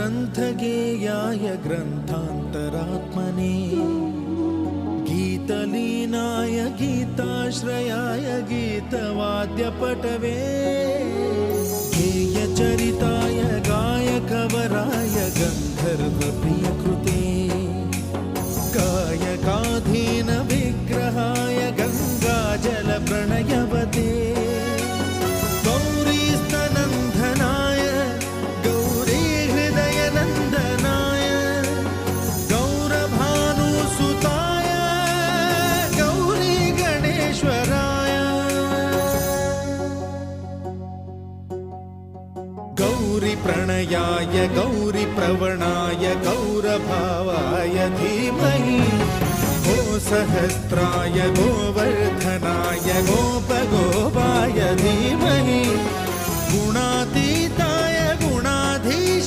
ग्रन्थगेयाय ग्रन्थान्तरात्मने गीतलीनाय गीताश्रयाय गीतवाद्यपटवे गेयचरिताय गायकवराय गन्धर्वप्रियकृते गायकाधीन विग्रहाय गङ्गाजलप्रणयवते गौरीस्तनन्दनाय गौरीहृदयनन्दनाय गौरभानुसुताय गौरीगणेश्वराय गौरीप्रणयाय गौरीप्रवणाय गौरभावाय धीमहि गोसहस्राय गोवर्धनाय गोपगोपाय धीमहि गुणातीताय